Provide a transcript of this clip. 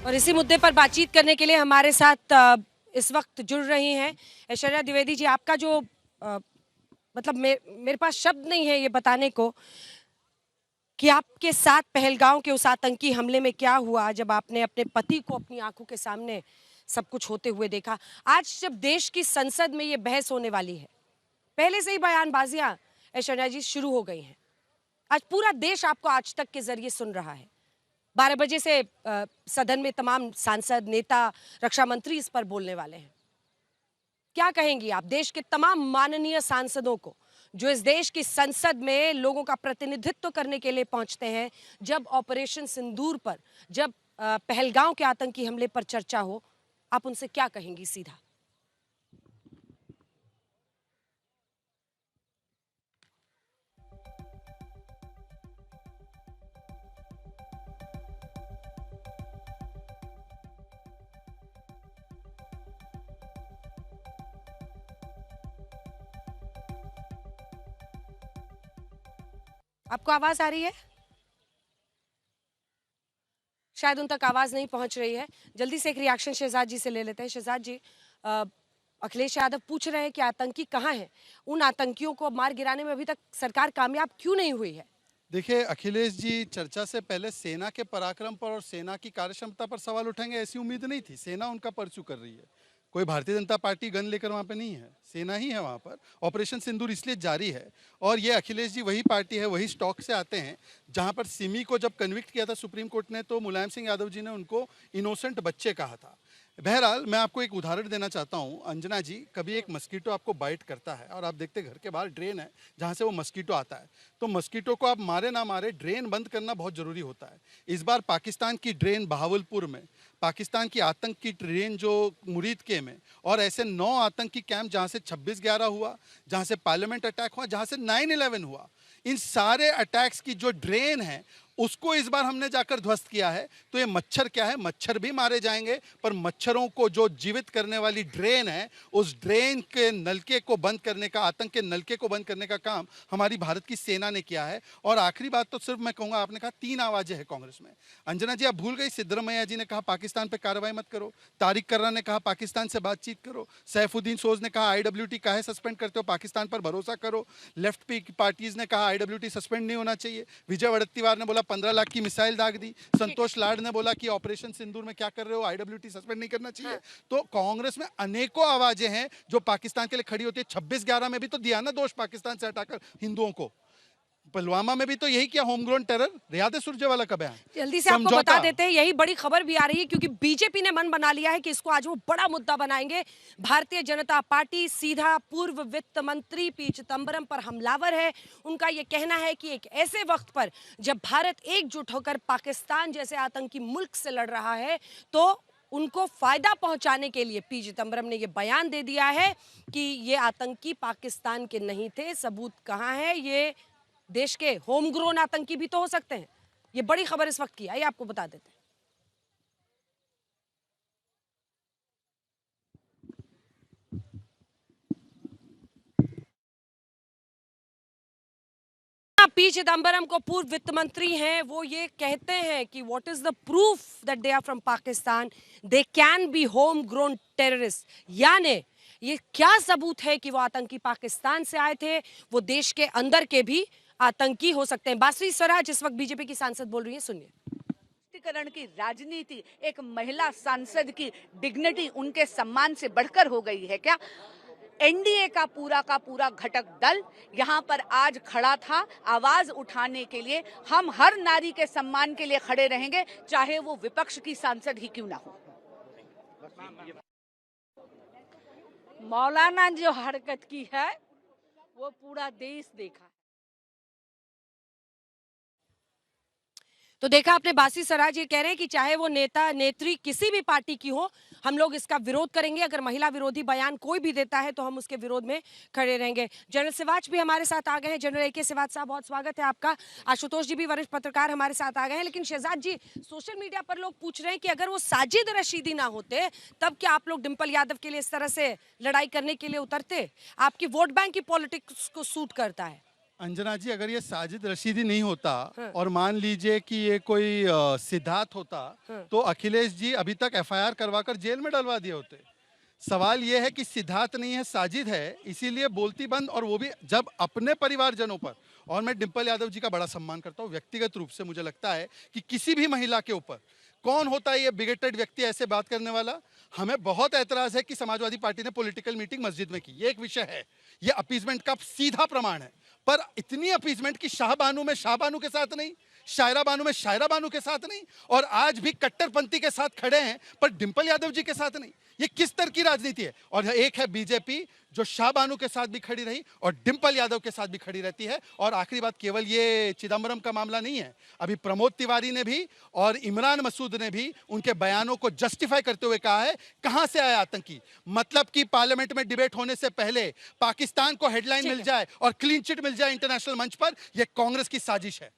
और इसी मुद्दे पर बातचीत करने के लिए हमारे साथ इस वक्त जुड़ रही हैं ऐश्वर्या द्विवेदी जी। आपका जो मतलब मेरे पास शब्द नहीं है ये बताने को कि आपके साथ पहलगांव के उस आतंकी हमले में क्या हुआ जब आपने अपने पति को अपनी आंखों के सामने सब कुछ होते हुए देखा। आज जब देश की संसद में ये बहस होने वाली है, पहले से ही बयानबाजियां ऐश्वर्या जी शुरू हो गई हैं। आज पूरा देश आपको आज तक के जरिए सुन रहा है। 12 बजे से सदन में तमाम सांसद, नेता, रक्षा मंत्री इस पर बोलने वाले हैं। क्या कहेंगी आप देश के तमाम माननीय सांसदों को जो इस देश की संसद में लोगों का प्रतिनिधित्व करने के लिए पहुंचते हैं, जब ऑपरेशन सिंदूर पर, जब पहलगांव के आतंकी हमले पर चर्चा हो, आप उनसे क्या कहेंगी सीधा? आपको आवाज आ रही है? शायद उन तक आवाज नहीं पहुंच रही है। जल्दी से एक रिएक्शन शहजाद जी से ले लेते हैं। शहजाद जी, अखिलेश यादव पूछ रहे हैं कि आतंकी कहाँ हैं? उन आतंकियों को मार गिराने में अभी तक सरकार कामयाब क्यों नहीं हुई है? देखिए, अखिलेश जी चर्चा से पहले सेना के पराक्रम पर और सेना की कार्यक्षमता पर सवाल उठाएंगे, ऐसी उम्मीद नहीं थी। सेना उनका परचू कर रही है। कोई भारतीय जनता पार्टी गन लेकर वहाँ पे नहीं है, सेना ही है वहाँ पर। ऑपरेशन सिंदूर इसलिए जारी है। और ये अखिलेश जी वही पार्टी है, वही स्टॉक से आते हैं जहाँ पर सिमी को जब कन्विक्ट किया था सुप्रीम कोर्ट ने, तो मुलायम सिंह यादव जी ने उनको इनोसेंट बच्चे कहा था। बहरहाल, मैं आपको एक उदाहरण देना चाहता हूँ। अंजना जी, कभी एक मस्कीटो आपको बाइट करता है और आप देखते घर के बाहर ड्रेन है जहाँ से वो मस्कीटो आता है, तो मस्कीटो को आप मारे ना मारे, ड्रेन बंद करना बहुत ज़रूरी होता है। इस बार पाकिस्तान की ड्रेन बहावलपुर में, पाकिस्तान की आतंक की ड्रेन जो मुरीद के में, और ऐसे 9 आतंकी कैंप जहाँ से 26/11 हुआ, जहाँ से पार्लियामेंट अटैक हुआ, जहाँ से 9/11 हुआ, इन सारे अटैक्स की जो ड्रेन है उसको इस बार हमने जाकर ध्वस्त किया है। तो ये मच्छर क्या है, मच्छर भी मारे जाएंगे, पर मच्छरों को जो जीवित करने वाली ड्रेन है, उस ड्रेन के नलके को बंद करने का, आतंक के नलके को बंद करने का काम हमारी भारत की सेना ने किया है। और आखिरी बात तो सिर्फ मैं कहूंगा, आपने कहा 3 आवाजें हैं कांग्रेस में। अंजना जी, आप भूल गई, सिद्धरमैया जी ने कहा पाकिस्तान पर कार्रवाई मत करो, तारिक कर्रा ने कहा पाकिस्तान से बातचीत करो, सैफुद्दीन सोज ने कहा IWT काहे सस्पेंड करते हो, पाकिस्तान पर भरोसा करो, लेफ्ट पार्टीज ने कहा IWT सस्पेंड नहीं होना चाहिए, विजय वड़त्तीवार ने बोला 15 लाख की मिसाइल दाग दी, संतोष लाड ने बोला कि ऑपरेशन सिंदूर में क्या कर रहे हो, IWT सस्पेंड नहीं करना चाहिए। हाँ। तो कांग्रेस में अनेकों आवाजें हैं जो पाकिस्तान के लिए खड़ी होती है। 26/11 में भी तो दिया ना दोष पाकिस्तान से हटाकर हिंदुओं को। पुलवामा में भी तो यही किया, होम ग्रोन टेरर। याद है सुरजेवाला का बयान? जल्दी से आपको बता देते हैं, यही बड़ी खबर भी आ रही है क्योंकि बीजेपी ने मन बना लिया है कि इसको आज वो बड़ा मुद्दा बनाएंगे। भारतीय जनता पार्टी सीधा पूर्व वित्त मंत्री पी चिदंबरम पर हमलावर है। उनका ये कहना है कि एक ऐसे वक्त पर जब भारत एकजुट होकर पाकिस्तान जैसे आतंकी मुल्क से लड़ रहा है, तो उनको फायदा पहुंचाने के लिए पी चिदंबरम ने ये बयान दे दिया है कि ये आतंकी पाकिस्तान के नहीं थे। सबूत कहां है? ये देश के होम ग्रोन आतंकी भी तो हो सकते हैं। ये बड़ी खबर इस वक्त की, आइए आपको बता देते हैं। पी चिदंबरम को पूर्व वित्त मंत्री हैं, वो ये कहते हैं कि what is the proof that they are from Pakistan, they can be home grown terrorist. यानी ये क्या सबूत है कि वो आतंकी पाकिस्तान से आए थे? वो देश के अंदर के भी आतंकी हो सकते हैं। बासरी स्वराज इस वक्त बीजेपी की सांसद बोल रही है, सुनिए। सशक्तिकरण की राजनीति एक महिला सांसद की डिग्निटी, उनके सम्मान से बढ़कर हो गई है क्या? एनडीए का पूरा घटक दल यहाँ पर आज खड़ा था आवाज उठाने के लिए। हम हर नारी के सम्मान के लिए खड़े रहेंगे, चाहे वो विपक्ष की सांसद ही क्यों ना हो। मौलाना जो हरकत की है वो पूरा देश देखा। तो देखा आपने, बासी स्वराज ये कह रहे हैं कि चाहे वो नेता नेत्री किसी भी पार्टी की हो, हम लोग इसका विरोध करेंगे। अगर महिला विरोधी बयान कोई भी देता है तो हम उसके विरोध में खड़े रहेंगे। जनरल सिवाच भी हमारे साथ आ गए हैं। जनरल AK सिवाच साहब, बहुत स्वागत है आपका। आशुतोष जी भी वरिष्ठ पत्रकार हमारे साथ आ गए हैं। लेकिन शहजाद जी, सोशल मीडिया पर लोग पूछ रहे हैं कि अगर वो साजिद रशीदी ना होते तब क्या आप लोग डिंपल यादव के लिए इस तरह से लड़ाई करने के लिए उतरते? आपकी वोट बैंक की पॉलिटिक्स को सूट करता है? अंजना जी, अगर ये साजिद रशीदी नहीं होता हाँ। और मान लीजिए कि ये कोई सिद्धार्थ होता, हाँ। तो अखिलेश जी अभी तक एफआईआर करवाकर जेल में डलवा दिए होते। सवाल ये है कि सिद्धार्थ नहीं है, साजिद है, इसीलिए बोलती बंद, और वो भी जब अपने परिवारजनों पर। और मैं डिंपल यादव जी का बड़ा सम्मान करता हूँ व्यक्तिगत रूप से। मुझे लगता है कि किसी भी महिला के ऊपर, कौन होता है ये बिगेटेड व्यक्ति ऐसे बात करने वाला। हमें बहुत ऐतराज है कि समाजवादी पार्टी ने पॉलिटिकल मीटिंग मस्जिद में की, ये एक विषय है, ये अपीजमेंट का सीधा प्रमाण है। पर इतनी अपीजमेंट की शाहबानू में शाहबानू के साथ नहीं, शायरा बानू में शायरा बानू के साथ नहीं, और आज भी कट्टरपंथी के साथ खड़े हैं पर डिंपल यादव जी के साथ नहीं। ये किस तरह की राजनीति है? और एक है बीजेपी जो शाहबानू के साथ भी खड़ी रही और डिंपल यादव के साथ भी खड़ी रहती है। और आखिरी बात, केवल ये चिदम्बरम का मामला नहीं है, अभी प्रमोद तिवारी ने भी और इमरान मसूद ने भी उनके बयानों को जस्टिफाई करते हुए कहा है कहां से आए आतंकी। मतलब कि पार्लियामेंट में डिबेट होने से पहले पाकिस्तान को हेडलाइन मिल जाए और क्लीन चिट मिल जाए इंटरनेशनल मंच पर, यह कांग्रेस की साजिश है।